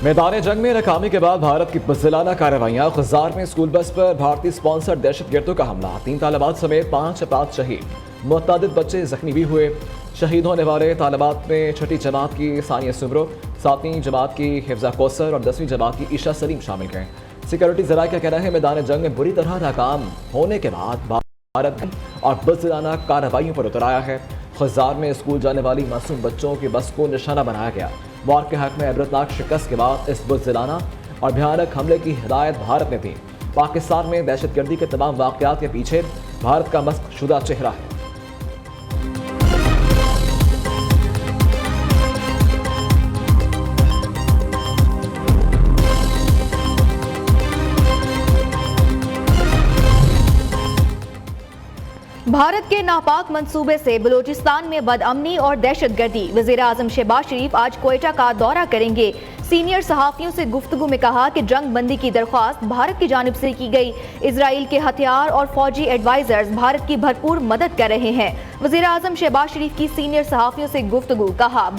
मैदान जंग में नाकामी के बाद भारत की बुज़दिलाना कार्रवाइयाँ। खुजार में स्कूल बस पर भारतीय स्पॉन्सर्ड दहशतगर्दों का हमला, 3 तालिबात समेत 5 अफराद शहीद, मुतअद्दिद बच्चे जख्मी भी हुए। शहीद होने वाले तालिबात में 6ठी जमात की सानिया सुमरो, 7वीं जमात की हिफ्जा कौसर और 10वीं जमात की ईशा सलीम शामिल हैं। सिक्योरिटी जरा का कहना है मैदान जंग में बुरी तरह नाकाम होने के बाद भारत और बुज़दिलाना कार्रवाइयों पर उतर आया है। खुजार में स्कूल जाने वाली मासूम बच्चों की बस को निशाना बनाया गया। वार के हक में इबरतनाक शिकस्त के बाद इस बुज़दिलाना और भयानक हमले की हिदायत भारत ने दी। पाकिस्तान में दहशतगर्दी के तमाम वाक़यात के पीछे भारत का मस्कशुदा चेहरा है। भारत के नापाक मंसूबे से बलूचिस्तान में बदअमनी और दहशतगर्दी। वज़ीर-ए-आज़म शहबाज शरीफ आज क्वेटा का दौरा करेंगे। सीनियर सहाफ़ियों से गुफ्तगू में कहा कि जंग बंदी की दरख्वास्त भारत की जानिब से की गई। इजराइल के हथियार और फौजी एडवाइजर्स भारत की भरपूर मदद कर रहे हैं। वज़ीर-ए-आज़म शहबाज शरीफ की सीनियर सहाफ़ियों से गुफ्तगू, कहा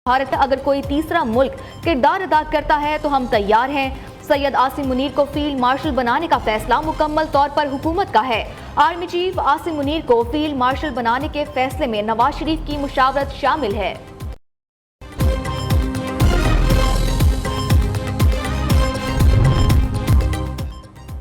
भारत अगर कोई तीसरा मुल्क किरदार अदा करता है तो हम तैयार हैं। सैयद आसिम मुनीर को फील्ड मार्शल बनाने का फैसला मुकम्मल तौर पर हुकूमत का है। आर्मी चीफ आसिम मुनीर को फील्ड मार्शल बनाने के फैसले में नवाज शरीफ की मुशावरत शामिल है।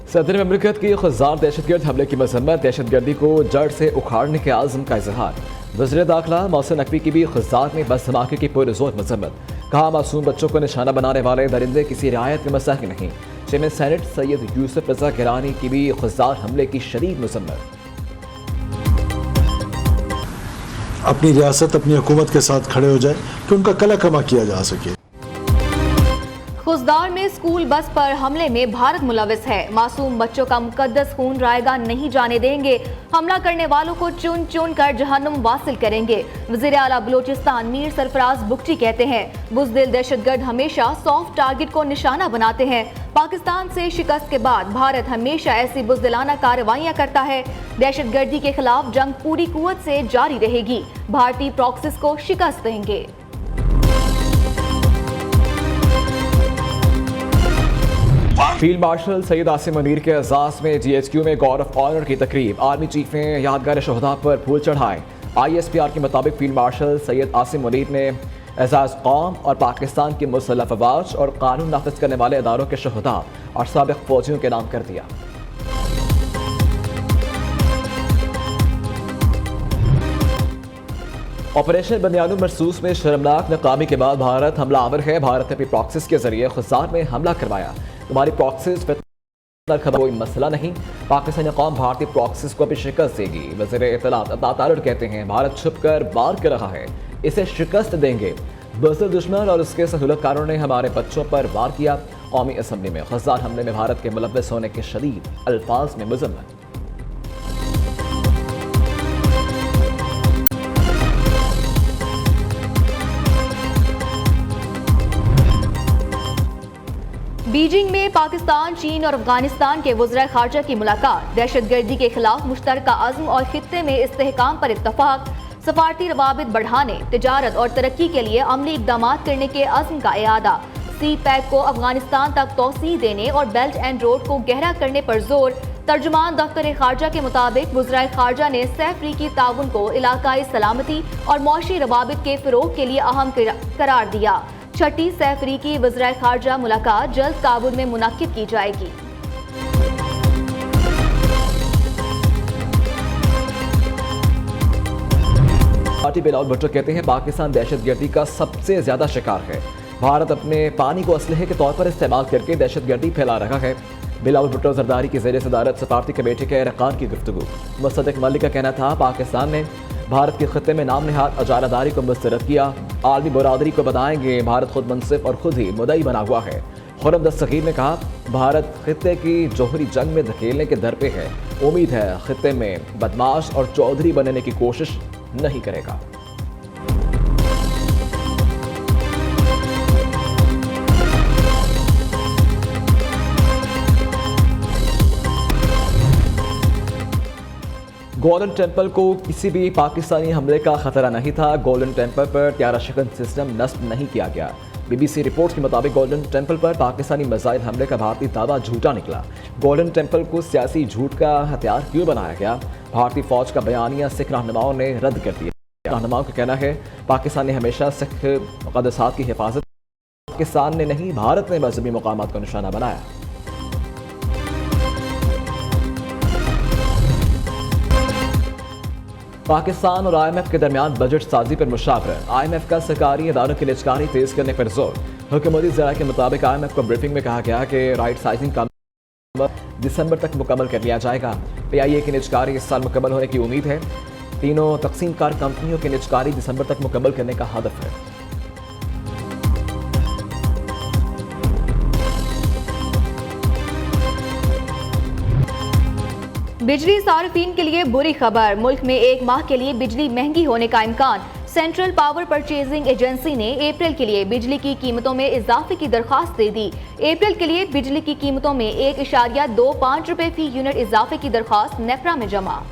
सदर ममलिकत की खुजार दहशतगर्द हमले की मजम्मत, दहशतगर्दी को जड़ से उखाड़ने के आज़म का इजहार। वज़ीर दाखिला मोहसिन नकवी की भी खुजार में बस धमाके की पुरजोर मजम्मत। कहा मासूम बच्चों को निशाना बनाने वाले दरिंदे किसी रियायत के मसाइल नहीं। चेयरमैन सेनेट सैयद यूसुफ रजा गिलानी की भी खुजार हमले की शदीद मजम्मत। अपनी रियासत अपनी हुकूमत के साथ खड़े हो जाए कि उनका कला कमा किया जा सके। खुजदार में स्कूल बस पर हमले में भारत मुलविस है। मासूम बच्चों का मुकद्दस खून रायगा नहीं जाने देंगे। हमला करने वालों को चुन चुन कर जहन्नुम वासिल करेंगे। वज़ीर आला बलूचिस्तान मीर सरफराज बुगटी कहते हैं बुज़दिल दहशतगर्द हमेशा सॉफ्ट टारगेट को निशाना बनाते हैं। पाकिस्तान से शिकस्त के बाद भारत हमेशा ऐसी बुज़दिलाना कार्रवाइयाँ करता है। दहशतगर्दी के खिलाफ जंग पूरी कुव्वत से जारी रहेगी। भारतीय प्रॉक्सिस को शिकस्त देंगे। फील्ड मार्शल सैयद आसिम मुनीर के एजाज़ में GHQ में गॉर्ड ऑफ ऑनर की तकरीब। आर्मी चीफ ने यादगार शहदा पर फूल चढ़ाए। ISPR के मुताबिक फील्ड मार्शल सैयद आसिम मुनीर ने एजाज़ कौम और पाकिस्तान के मुसल्लह अफवाज और कानून नाफिज करने वाले इदारों के शहदा और साबिक़ फौजियों के नाम कर दिया। ऑपरेशन बनियानुल मरसूस में शर्मनाक नाकामी के बाद भारत हमला आवर है। भारत ने अपनी प्रॉक्सिस के जरिए खुजार में हमला करवाया। तुम्हारी प्रॉक्सिस कोई मसला नहीं। पाकिस्तानी कौम भारतीय प्रॉक्सिस को भी शिकस्त देगी। वज़ीर इत्तलात अता तारड़ कहते हैं भारत छुप कर वार कर रहा है, इसे शिकस्त देंगे। बुज़दिल दुश्मन और उसके सहूलतकारों ने हमारे बच्चों पर वार किया। कौमी असम्बली में खुजार हमले में भारत के मुलव्वस होने के शदीद अल्फाज में मज़म्मत। बीजिंग में पाकिस्तान, चीन और अफगानिस्तान के वज़ीर ख़ारजा की मुलाकात। दहशतगर्दी के खिलाफ मुश्तरका अज़्म और खित्ते में इस्तेहकाम पर इत्तफाक। सफारती रवाबित बढ़ाने, तिजारत और तरक्की के लिए अमली इक़दाम करने के अज़्म का इआदा। सी पैक को अफगानिस्तान तक तोसी देने और बेल्ट एंड रोड को गहरा करने पर जोर। तर्जुमान दफ्तर ख़ारजा के मुताबिक वज़ीर ख़ारजा ने सह-अफ़रीकी ताउन को इलाकाई सलामती और मौशी रवाबित के फ़रोग़ के लिए अहम करार दिया। छठी सह-अफ़रीकी वज़ीर ख़ारजा मुलाकात जल्द काबुल में मुनक्किद की जाएगी। पार्टी बिलावल भुट्टो कहते हैं पाकिस्तान दहशतगर्दी का सबसे ज्यादा शिकार है। भारत अपने पानी को असलहे के तौर पर इस्तेमाल करके दहशतगर्दी फैला रहा है। बिलावल भुट्टो जरदारी की ज़ेर सदारत सफारती कमेटी के अरकान की गुफ्तगू। मुसद्दिक मलिक का कहना था पाकिस्तान ने भारत के खत्ते में नाम नहाद अजारादारी को मुस्तरद किया। आलमी बरादरी को बताएंगे भारत खुद मुनसिफ और खुद ही मुदई बना हुआ है। खुर्रम दस्तगीर ने कहा भारत खत्ते की जोहरी जंग में धकेलने के दर पे है। उम्मीद है खत्ते में बदमाश और चौधरी बनने की कोशिश नहीं करेगा। गोल्डन टेम्पल को किसी भी पाकिस्तानी हमले का खतरा नहीं था। गोल्डन टेम्पल पर त्यारा शिकन सिस्टम नस्ब नहीं किया गया। BBC रिपोर्ट के मुताबिक गोल्डन टेम्पल पर पाकिस्तानी मिसाइल हमले का भारतीय दावा झूठा निकला। गोल्डन टेम्पल को सियासी झूठ का हथियार क्यों बनाया गया? भारतीय फौज का बयानिया सिख रहनुमाओं ने रद्द कर दिया। रहनुमाओं का कहना है पाकिस्तान ने हमेशा सिख मुक़द्दसात की हिफाजत, पाकिस्तान ने नहीं भारत ने मजहबी मकामात को निशाना बनाया। पाकिस्तान और IMF के दरमियान बजट साजी पर मुशावरत। IMF का सरकारी इदारों की निजकारी तेज करने पर जोर। हुकूमती ज़राए के मुताबिक IMF को ब्रीफिंग में कहा गया कि राइट साइजिंग का दिसंबर तक मुकम्मल कर लिया जाएगा। PIA की निजकारी इस साल मुकम्मल होने की उम्मीद है। तीनों तकसीमकार कंपनियों की निजकारी दिसंबर तक मुकम्मल करने का हदफ है। बिजली सार्फिन के लिए बुरी खबर। मुल्क में एक माह के लिए बिजली महंगी होने का इम्कान। सेंट्रल पावर परचेजिंग एजेंसी ने अप्रैल के लिए बिजली की कीमतों में इजाफे की दरख्वास्त दे दी। अप्रैल के लिए बिजली की कीमतों में 1.25 रुपए फी यूनिट इजाफे की दरख्वास्त नेफ्रा में जमा।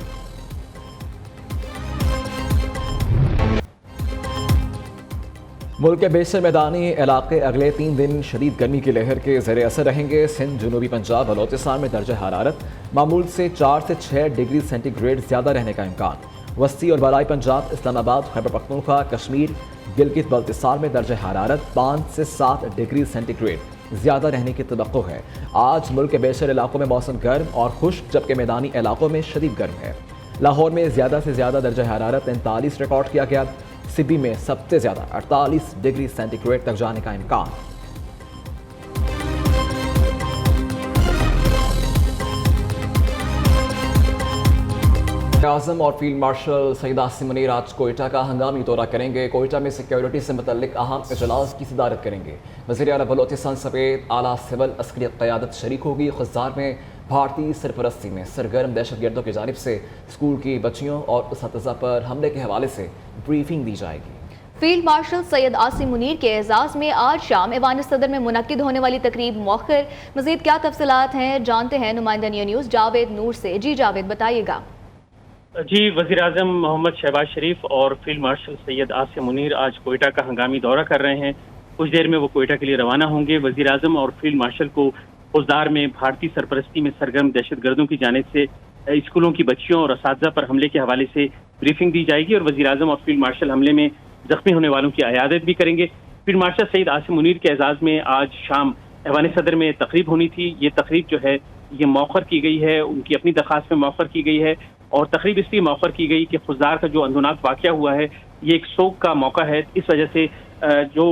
मुल्क के बेशतर मैदानी इलाके अगले 3 दिन शदीद गर्मी की लहर के ज़ेर असर रहेंगे। सिंध, जनूबी पंजाब, बलोचिस्तान में दर्जा हरारत मामूल से 4 से 6 डिग्री सेंटीग्रेड ज़्यादा रहने का इम्कान। वस्ती और बलाई पंजाब, इस्लामाबाद, खैबर पख्तूनख्वा, कश्मीर, गिलगित बल्तिस्तान में दर्जा हरारत 5 से 7 डिग्री सेंटीग्रेड ज़्यादा रहने की तवक्को है। आज मुल्क के बेशतर इलाकों में मौसम गर्म और खुश्क, जबकि मैदानी इलाकों में शदीद गर्म है। लाहौर में ज़्यादा से ज़्यादा दर्जा हरारत 43 रिकॉर्ड किया गया। सिडनी में सबसे ज़्यादा 48 डिग्री सेंटीग्रेड तक जाने का इम्कान। आज़म और फील्ड मार्शल सईद आसिम मुनीर आज कोयटा का हंगामी दौरा करेंगे। कोयटा में सिक्योरिटी से मुतल्लिक अहम इजलास की सदारत करेंगे। वज़ीर आला बलोचिस्तान समेत आला सिविल अस्करी क़यादत शरीक होगी। ख़ुज़ार में भारतीय सरपरस्ती में सरगर्म दहशतगर्दों की जानिब से स्कूल की बच्चियों और उस्ताज़ा पर हमले के हवाले से ब्रीफिंग दी जाएगी। फील्ड मार्शल सैयद आसिम मुनीर के एजाज़ में आज शाम ऐवान सदर में मुनक्किद होने वाली तकरीब मौखर। मज़ीद क्या तफसीलात हैं जानते हैं नुमाइंदा न्यूज़ जावेद नूर से। जी जावेद, बताइएगा। जी, वज़ीर आज़म मोहम्मद शहबाज शरीफ और फील्ड मार्शल सैयद आसिम मुनीर आज कोयटा का हंगामी दौरा कर रहे हैं। कुछ देर में वो कोयटा के लिए रवाना होंगे। वज़ीर आज़म और फील्ड मार्शल को फौजदार में भारतीय सरपरस्ती में सरगर्म दहशतगर्दों की जानिब से स्कूलों की बच्चियों और असातिज़ा पर हमले के हवाले से ब्रीफिंग दी जाएगी और वज़ीर आज़म और फील्ड मार्शल हमले में जख्मी होने वालों की अयादत भी करेंगे। फील्ड मार्शल सईद आसिम मुनीर के एजाज़ में आज शाम ऐवान सदर में तकरीब होनी थी। ये तकरीब जो है ये मौखर की गई है, उनकी अपनी दरख्वास्त में मौखर की गई है और तकरीब इसलिए मौखर की गई कि फौजदार का जो अंदुनाक वाक़या हुआ है ये एक शोक का मौका है। इस वजह से जो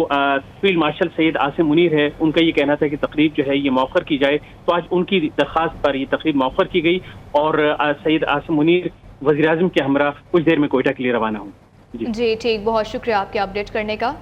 फील्ड मार्शल सैयद आसिम मुनीर है उनका ये कहना था कि तकरीब जो है ये मौखर की जाए, तो आज उनकी दरख्वास्त पर ये तकरीब मौखर की गई और सैयद आसिम मुनीर वज़ीर आज़म के हमरा कुछ देर में कोयटा के लिए रवाना हों। जी ठीक, बहुत शुक्रिया आपके अपडेट करने का।